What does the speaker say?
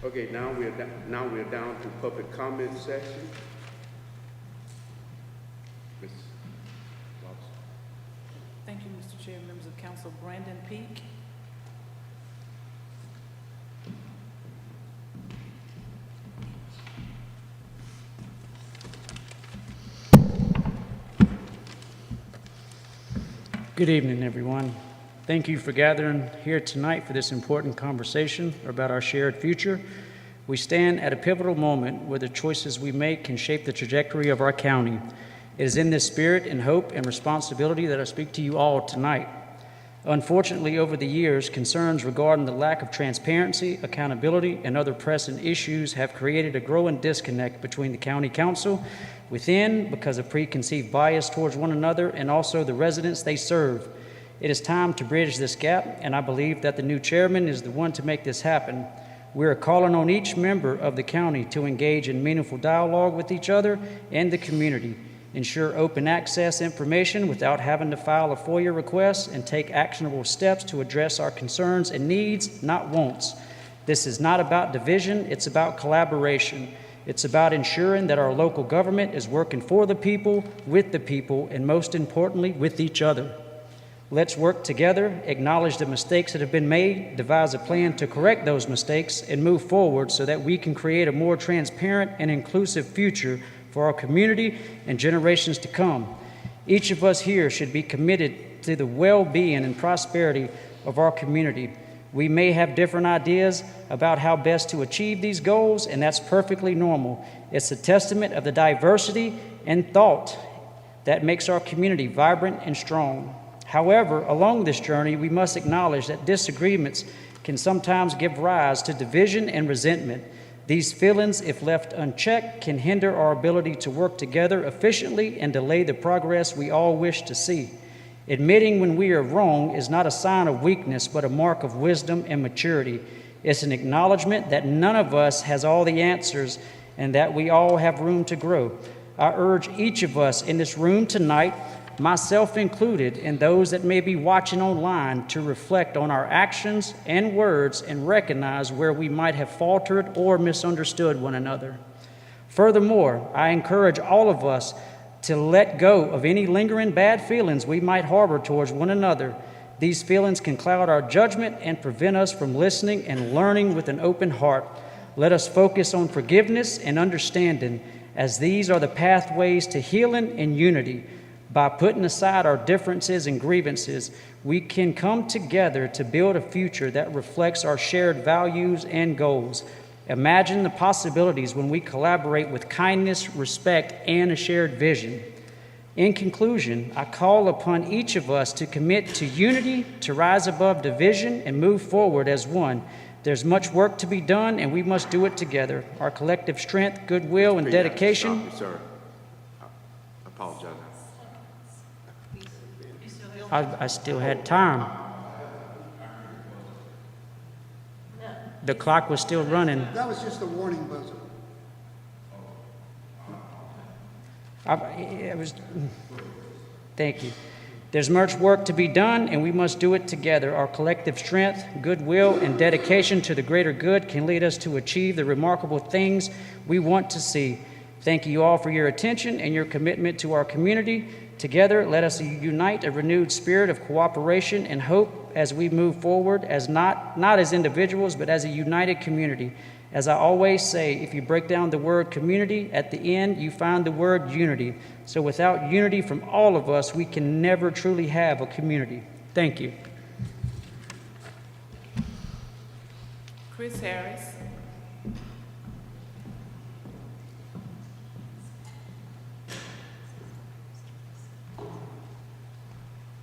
Okay, now we're down to public comment session. Ms. Lawson. Thank you, Mr. Chair. Members of Council, Brandon Peak. Good evening, everyone. Thank you for gathering here tonight for this important conversation about our shared future. We stand at a pivotal moment where the choices we make can shape the trajectory of our county. It is in this spirit and hope and responsibility that I speak to you all tonight. Unfortunately, over the years, concerns regarding the lack of transparency, accountability, and other pressing issues have created a growing disconnect between the county council within because of preconceived bias towards one another and also the residents they serve. It is time to bridge this gap, and I believe that the new chairman is the one to make this happen. We are calling on each member of the county to engage in meaningful dialogue with each other and the community, ensure open access information without having to file a FOIA request, and take actionable steps to address our concerns and needs, not wants. This is not about division, it's about collaboration. It's about ensuring that our local government is working for the people, with the people, and most importantly, with each other. Let's work together, acknowledge the mistakes that have been made, devise a plan to correct those mistakes, and move forward so that we can create a more transparent and inclusive future for our community and generations to come. Each of us here should be committed to the well-being and prosperity of our community. We may have different ideas about how best to achieve these goals, and that's perfectly normal. It's a testament of the diversity and thought that makes our community vibrant and strong. However, along this journey, we must acknowledge that disagreements can sometimes give rise to division and resentment. These feelings, if left unchecked, can hinder our ability to work together efficiently and delay the progress we all wish to see. Admitting when we are wrong is not a sign of weakness, but a mark of wisdom and maturity. It's an acknowledgement that none of us has all the answers and that we all have room to grow. I urge each of us in this room tonight, myself included, and those that may be watching online, to reflect on our actions and words and recognize where we might have faltered or misunderstood one another. Furthermore, I encourage all of us to let go of any lingering bad feelings we might harbor towards one another. These feelings can cloud our judgment and prevent us from listening and learning with an open heart. Let us focus on forgiveness and understanding, as these are the pathways to healing and unity. By putting aside our differences and grievances, we can come together to build a future that reflects our shared values and goals. Imagine the possibilities when we collaborate with kindness, respect, and a shared vision. In conclusion, I call upon each of us to commit to unity, to rise above division, and move forward as one. There's much work to be done, and we must do it together. Our collective strength, goodwill, and dedication. Stop you, sir. I apologize. I still had time. The clock was still running. That was just a warning buzzer. Thank you. There's much work to be done, and we must do it together. Our collective strength, goodwill, and dedication to the greater good can lead us to achieve the remarkable things we want to see. Thank you all for your attention and your commitment to our community. Together, let us unite a renewed spirit of cooperation and hope as we move forward, as not as individuals, but as a united community. As I always say, if you break down the word community, at the end you find the word unity. So without unity from all of us, we can never truly have a community. Thank you. Chris Harris.